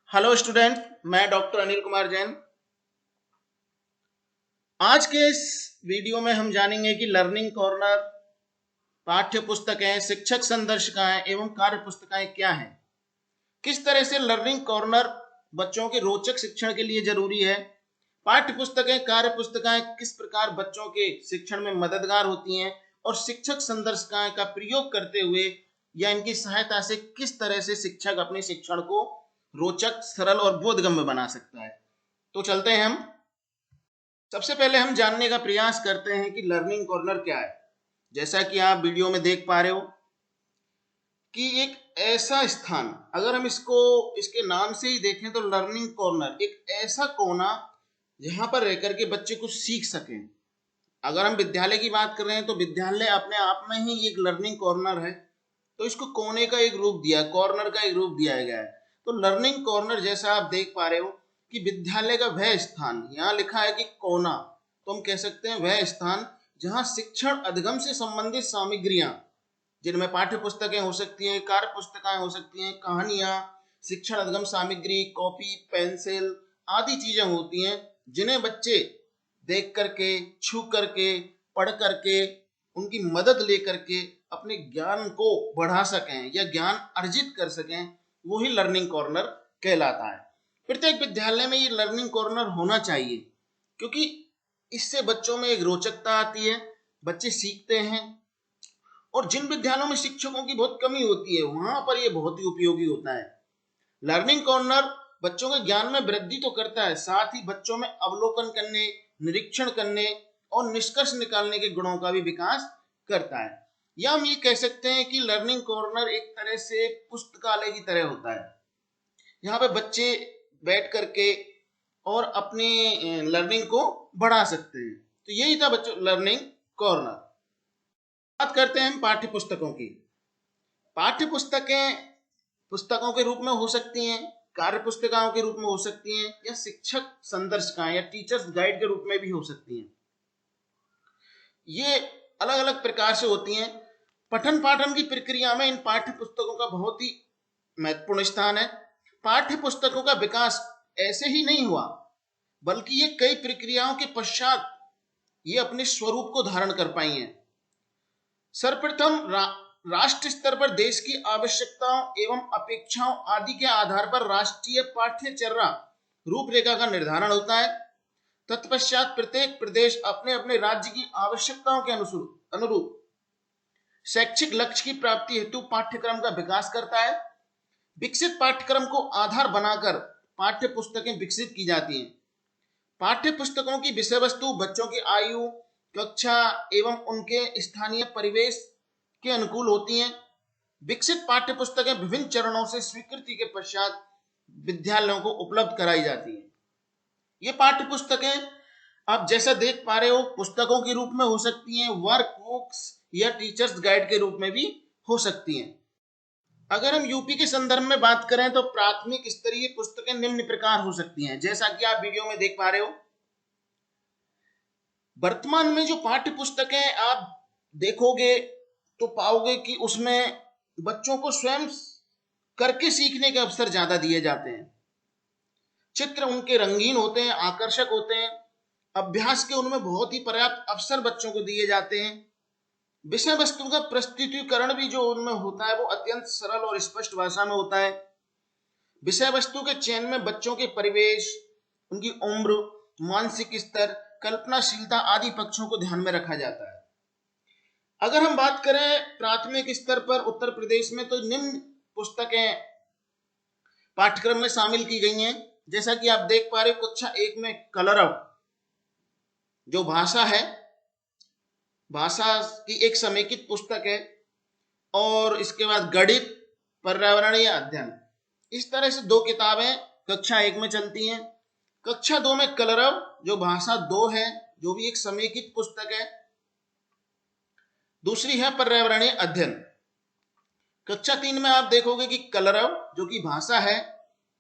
Hello student, मैं doctor Anil Kumar Jain. आज के इस वीडियो में हम जानेंगे कि लर्निंग कॉर्नर, पाठ्य पुस्तकें, शिक्षक संदर्शिकाएं एवं कार्य पुस्तिकाएं क्या हैं। किस तरह से लर्निंग कॉर्नर बच्चों के रोचक शिक्षण के लिए जरूरी है। पाठ्य पुस्तकें, कार्य पुस्तिकाएं किस प्रकार बच्चों के शिक्षण में मददगार होती हैं और शिक्षक संदर्शिकाएं का प्रयोग करते हुए या इनकी सहायता से किस तरह से शिक्षक अपने शिक्षण को रोचक, सरल और बोधगम्य बना सकता है। तो चलते हैं हम। सबसे पहले हम जानने का प्रयास करते हैं कि लर्निंग कॉर्नर क्या है। जैसा कि आप वीडियो में देख पा रहे हो कि एक ऐसा स्थान, अगर हम इसके नाम से ही देखें तो लर्निंग कॉर्नर एक ऐसा कोना जहां पर रहकर के बच्चे कुछ सीख सकें। अगर हम विद्यालय की बात कर रहे हैं तो विद्यालय अपने आप में ही एक लर्निंग कॉर्नर है, तो इसको कोने का एक रूप दिया, कॉर्नर का एक रूप दिया गया है। तो लर्निंग कॉर्नर जैसा आप देख पा रहे हो कि विद्यालय का वह स्थान, यहाँ लिखा है कि कोना, तो हम कह सकते हैं वह स्थान जहां शिक्षण अधिगम से संबंधित सामग्रियां, जिनमें पाठ्य पुस्तकें हो सकती हैं, कार्य पुस्तिकाएं हो सकती हैं, कहानियां, शिक्षण अधिगम सामग्री, कॉपी, पेंसिल आदि चीजें होती हैं, जिन्हें बच्चे देख करके, छू करके, पढ़ करके, उनकी मदद लेकर के अपने ज्ञान को बढ़ा सकें या ज्ञान अर्जित कर सकें, वो ही लर्निंग कॉर्नर कहलाता है। प्रत्येक विद्यालय में ये लर्निंग कॉर्नर होना चाहिए, क्योंकि इससे बच्चों में एक रोचकता आती है, बच्चे सीखते हैं। और जिन विद्यालयों में शिक्षकों की बहुत कमी होती है, वहां पर यह बहुत ही उपयोगी होता है। लर्निंग कॉर्नर बच्चों के ज्ञान में वृद्धि तो करता है, साथ ही बच्चों में अवलोकन करने, निरीक्षण करने और निष्कर्ष निकालने के गुणों का भी विकास करता है। या हम ये कह सकते हैं कि लर्निंग कॉर्नर एक तरह से पुस्तकालय की तरह होता है। यहाँ पे बच्चे बैठ करके और अपनी लर्निंग को बढ़ा सकते हैं। तो यही था बच्चों लर्निंग कॉर्नर। बात करते हैं हम पाठ्य पुस्तकों की। पाठ्य पुस्तकें पुस्तकों के रूप में हो सकती हैं, कार्य पुस्तिकाओं के रूप में हो सकती हैं, या शिक्षक संदर्शिकाएं या टीचर्स गाइड के रूप में भी हो सकती हैं। ये अलग अलग प्रकार से होती हैं। पठन पाठन की प्रक्रिया में इन पाठ्य पुस्तकों का बहुत ही महत्वपूर्ण स्थान है। पाठ्य पुस्तकों का विकास ऐसे ही नहीं हुआ, बल्कि ये कई प्रक्रियाओं के पश्चात ये अपने स्वरूप को धारण कर पाई हैं। सर्वप्रथम राष्ट्र स्तर पर देश की आवश्यकताओं एवं अपेक्षाओं आदि के आधार पर राष्ट्रीय पाठ्यचर्या रूपरेखा का निर्धारण होता है। तत्पश्चात प्रत्येक प्रदेश अपने अपने राज्य की आवश्यकताओं के अनुरूप शैक्षिक लक्ष्य की प्राप्ति हेतु पाठ्यक्रम का विकास करता है। विकसित पाठ्यक्रम को आधार बनाकर पाठ्य पुस्तकें विकसित की जाती हैं। पाठ्य पुस्तकों की विषय वस्तु बच्चों की आयु, कक्षा एवं उनके स्थानीय परिवेश के अनुकूल होती हैं। विकसित पाठ्य पुस्तकें विभिन्न चरणों से स्वीकृति के पश्चात विद्यालयों को उपलब्ध कराई जाती हैं। ये पाठ्य पुस्तकें आप जैसा देख पा रहे हो पुस्तकों के रूप में हो सकती हैं, वर्क बुक्स या टीचर्स गाइड के रूप में भी हो सकती हैं। अगर हम यूपी के संदर्भ में बात करें तो प्राथमिक स्तरीय पुस्तकें निम्न प्रकार हो सकती हैं, जैसा कि आप वीडियो में देख पा रहे हो। वर्तमान में जो पाठ्य पुस्तकें आप देखोगे तो पाओगे कि उसमें बच्चों को स्वयं करके सीखने के अवसर ज्यादा दिए जाते हैं। चित्र उनके रंगीन होते हैं, आकर्षक होते हैं। अभ्यास के उनमें बहुत ही पर्याप्त अवसर बच्चों को दिए जाते हैं। विषय वस्तु का प्रस्तुतिकरण भी जो उनमें होता है वो अत्यंत सरल और स्पष्ट भाषा में होता है। विषय वस्तु के चयन में बच्चों के परिवेश, उनकी उम्र, मानसिक स्तर, कल्पनाशीलता आदि पक्षों को ध्यान में रखा जाता है। अगर हम बात करें प्राथमिक स्तर पर उत्तर प्रदेश में, तो निम्न पुस्तकें पाठ्यक्रम में शामिल की गई हैं। जैसा कि आप देख पा रहे हो, कक्षा 1 में कलरव जो भाषा है, भाषा की एक समेकित पुस्तक है। और इसके बाद गणित, पर्यावरणीय अध्ययन, इस तरह से 2 किताबें कक्षा 1 में चलती हैं। कक्षा 2 में कलरव जो भाषा 2 है, जो भी एक समेकित पुस्तक है। दूसरी है पर्यावरणीय अध्ययन। कक्षा 3 में आप देखोगे कि कलरव जो कि भाषा है,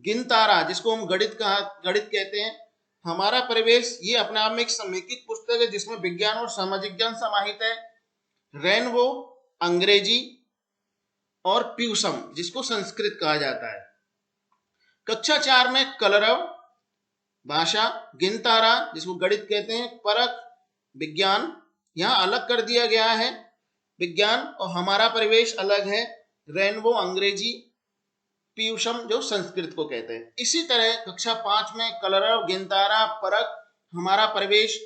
गिनतारा जिसको हम गणित कहते हैं, हमारा परिवेश, ये अपने आप में एक समेकित पुस्तक है जिसमें विज्ञान और सामाजिक ज्ञान समाहित है। रेनबो अंग्रेजी और प्यूसम जिसको संस्कृत कहा जाता है। कक्षा 4 में कलरव, भाषा, गिनतारा जिसको गणित कहते हैं, परख, विज्ञान यहाँ अलग कर दिया गया है विज्ञान, और हमारा परिवेश अलग है, रेनबो अंग्रेजी, पीयूषम जो संस्कृत को कहते हैं। इसी तरह कक्षा 5 में कलरव, गिनतारा, परख, हमारा परिवेश,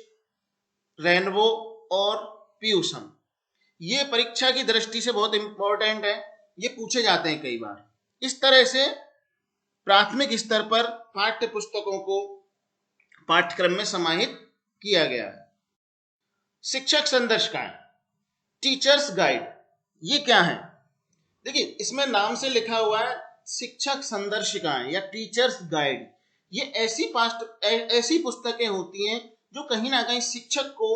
रेनबो और पीयूषम। ये परीक्षा की दृष्टि से बहुत इंपॉर्टेंट है, ये पूछे जाते हैं कई बार। इस तरह से प्राथमिक स्तर पर पाठ्य पुस्तकों को पाठ्यक्रम में समाहित किया गया है। शिक्षक संदर्शिकाएं, टीचर्स गाइड, ये क्या है? देखिए इसमें नाम से लिखा हुआ है शिक्षक संदर्शिकाएं या टीचर्स गाइड। ये ऐसी पुस्तकें होती हैं जो कहीं ना कहीं शिक्षक को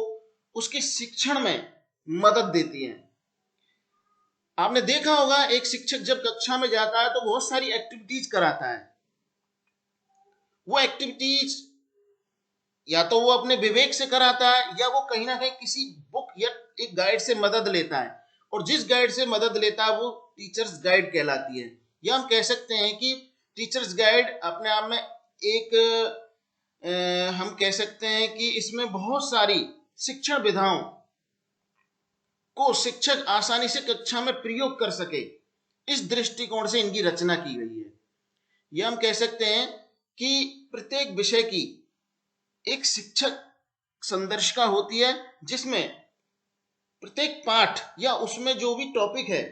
उसके शिक्षण में मदद देती हैं। आपने देखा होगा एक शिक्षक जब कक्षा में जाता है तो बहुत सारी एक्टिविटीज कराता है। वो एक्टिविटीज या तो वो अपने विवेक से कराता है या वो कहीं ना कहीं किसी बुक या एक गाइड से मदद लेता है, और जिस गाइड से मदद लेता है वो टीचर्स गाइड कहलाती है। या हम कह सकते हैं कि टीचर्स गाइड अपने आप में एक हम कह सकते हैं कि इसमें बहुत सारी शिक्षण विधाओं को शिक्षक आसानी से कक्षा में प्रयोग कर सके, इस दृष्टिकोण से इनकी रचना की गई है। यह हम कह सकते हैं कि प्रत्येक विषय की एक शिक्षक संदर्शिका होती है जिसमें प्रत्येक पाठ या उसमें जो भी टॉपिक है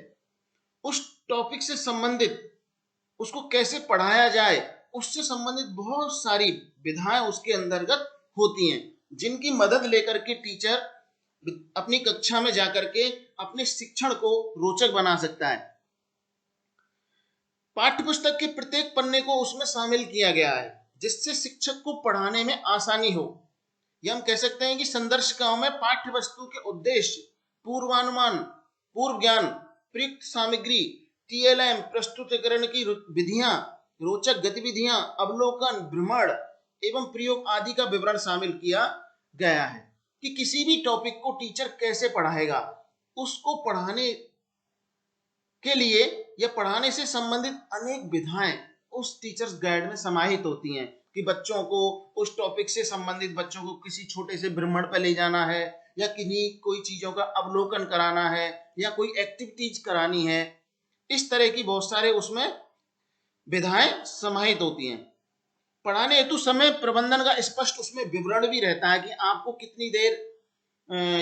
उस टॉपिक से संबंधित उसको कैसे पढ़ाया जाए उससे संबंधित बहुत सारी विधाएं उसके अंतर्गत होती हैं, जिनकी मदद लेकर के टीचर अपनी कक्षा में जाकर के अपने शिक्षण को रोचक बना सकता है। पाठ्यपुस्तक के प्रत्येक पन्ने को उसमें शामिल किया गया है जिससे शिक्षक को पढ़ाने में आसानी हो। यह हम कह सकते हैं कि संदर्शिकाओं में पाठ्य वस्तु के उद्देश्य, पूर्वानुमान, पूर्व ज्ञान, प्रयुक्त सामग्री, टीएलएम, प्रस्तुतिकरण की विधियां, रोचक गतिविधियां, अवलोकन, भ्रमण एवं प्रयोग आदि का विवरण शामिल किया गया है कि किसी भी टॉपिक को टीचर कैसे पढ़ाएगा, उसको पढ़ाने के लिए या पढ़ाने से संबंधित अनेक विधाएं उस टीचर्स गाइड में समाहित होती हैं कि बच्चों को उस टॉपिक से संबंधित बच्चों को किसी छोटे से भ्रमण पर ले जाना है या किन्हीं कोई चीजों का अवलोकन कराना है या कोई एक्टिविटीज करानी है। इस तरह की बहुत सारे उसमें विधाएं समाहित होती हैं। पढ़ाने हेतु समय प्रबंधन का स्पष्ट उसमें विवरण भी रहता है कि आपको कितनी देर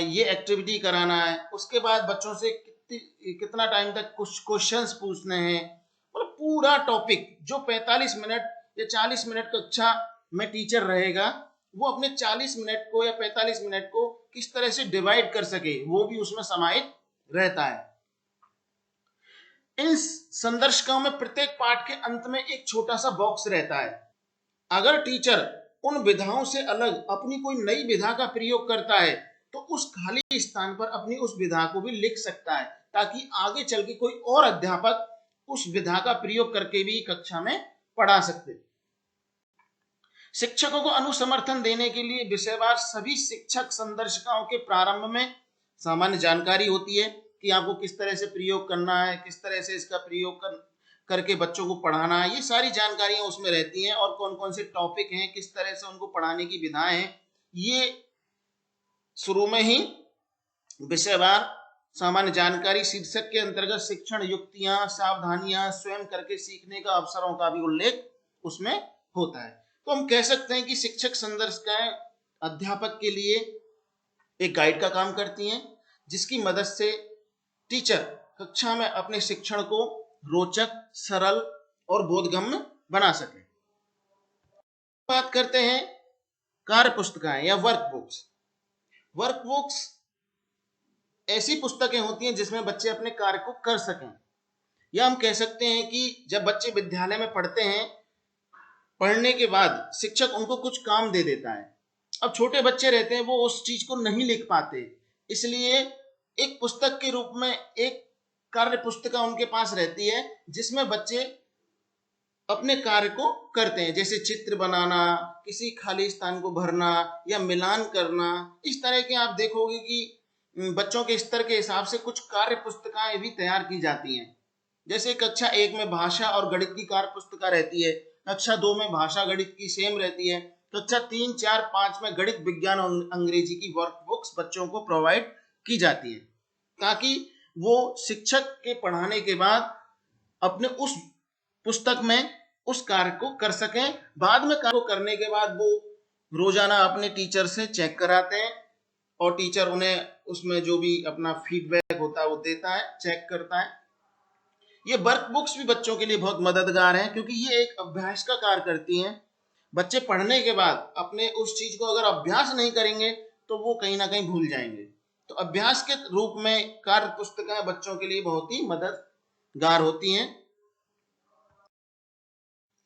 ये एक्टिविटी कराना है, उसके बाद बच्चों से कितना टाइम तक कुछ क्वेश्चंस पूछने हैं, मतलब पूरा टॉपिक जो 45 मिनट या 40 मिनट कक्षा में टीचर रहेगा वो अपने 40 मिनट को या 45 मिनट को किस तरह से डिवाइड कर सके वो भी उसमें समाहित रहता है। इन संदर्शिकाओं में प्रत्येक पाठ के अंत में एक छोटा सा बॉक्स रहता है। अगर टीचर उन विधाओं से अलग अपनी कोई नई विधा का प्रयोग करता है तो उस खाली स्थान पर अपनी उस विधा को भी लिख सकता है ताकि आगे चल के कोई और अध्यापक उस विधा का प्रयोग करके भी कक्षा में पढ़ा सकते। शिक्षकों को अनुसमर्थन देने के लिए विषयवार सभी शिक्षक संदर्शिकाओं के प्रारंभ में सामान्य जानकारी होती है कि आपको किस तरह से प्रयोग करना है, किस तरह से इसका प्रयोग करके बच्चों को पढ़ाना है, ये सारी जानकारियां उसमें रहती हैं और कौन कौन से टॉपिक हैं, किस तरह से उनको पढ़ाने की विधाएं हैं, ये शुरू में ही विषयवार सामान्य जानकारी शीर्षक के अंतर्गत शिक्षण युक्तियां, सावधानियां, स्वयं करके सीखने का अवसरों का भी उल्लेख उसमें होता है। तो हम कह सकते हैं कि शिक्षक संदर्शिकाएं अध्यापक के लिए एक गाइड का काम करती हैं जिसकी मदद से टीचर कक्षा में अपने शिक्षण को रोचक, सरल और बोधगम्य बना सके। बात करते हैं कार्य पुस्तिकाएं या वर्कबुक्स। वर्कबुक्स ऐसी पुस्तकें होती हैं जिसमें बच्चे अपने कार्य को कर सकें, या हम कह सकते हैं कि जब बच्चे विद्यालय में पढ़ते हैं, पढ़ने के बाद शिक्षक उनको कुछ काम दे देता है। अब छोटे बच्चे रहते हैं वो उस चीज को नहीं लिख पाते, इसलिए एक पुस्तक के रूप में एक कार्य पुस्तिका उनके पास रहती है जिसमें बच्चे अपने कार्य को करते हैं, जैसे चित्र बनाना, किसी खाली स्थान को भरना या मिलान करना। इस तरह के आप देखोगे कि बच्चों के स्तर के हिसाब से कुछ कार्य पुस्तिकाएं भी तैयार की जाती हैं। जैसे कक्षा 1 में भाषा और गणित की कार्य पुस्तिका रहती है, कक्षा 2 में भाषा गणित की सेम रहती है, कक्षा 3, 4, 5 में गणित, विज्ञान और अंग्रेजी की वर्कबुक्स बच्चों को प्रोवाइड की जाती है, ताकि वो शिक्षक के पढ़ाने के बाद अपने उस पुस्तक में उस कार्य को कर सकें। बाद में कार्य को करने के बाद वो रोजाना अपने टीचर से चेक कराते हैं और टीचर उन्हें उसमें जो भी अपना फीडबैक होता है वो देता है, चेक करता है। ये वर्क बुक्स भी बच्चों के लिए बहुत मददगार हैं, क्योंकि ये एक अभ्यास का कार्य करती हैं। बच्चे पढ़ने के बाद अपने उस चीज को अगर अभ्यास नहीं करेंगे तो वो कहीं ना कहीं भूल जाएंगे। तो अभ्यास के रूप में कार्य पुस्तिकाएं बच्चों के लिए बहुत ही मददगार होती हैं।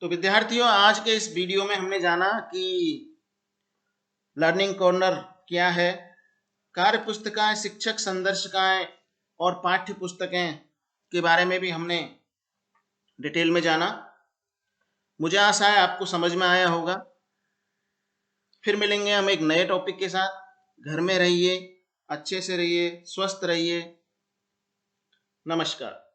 तो विद्यार्थियों, आज के इस वीडियो में हमने जाना कि लर्निंग कॉर्नर क्या है, कार्य पुस्तिकाएं, शिक्षक संदर्शिकाएं और पाठ्य पुस्तकें के बारे में भी हमने डिटेल में जाना। मुझे आशा है आपको समझ में आया होगा। फिर मिलेंगे हम एक नए टॉपिक के साथ। घर में रहिए, अच्छे से रहिए, स्वस्थ रहिए। नमस्कार।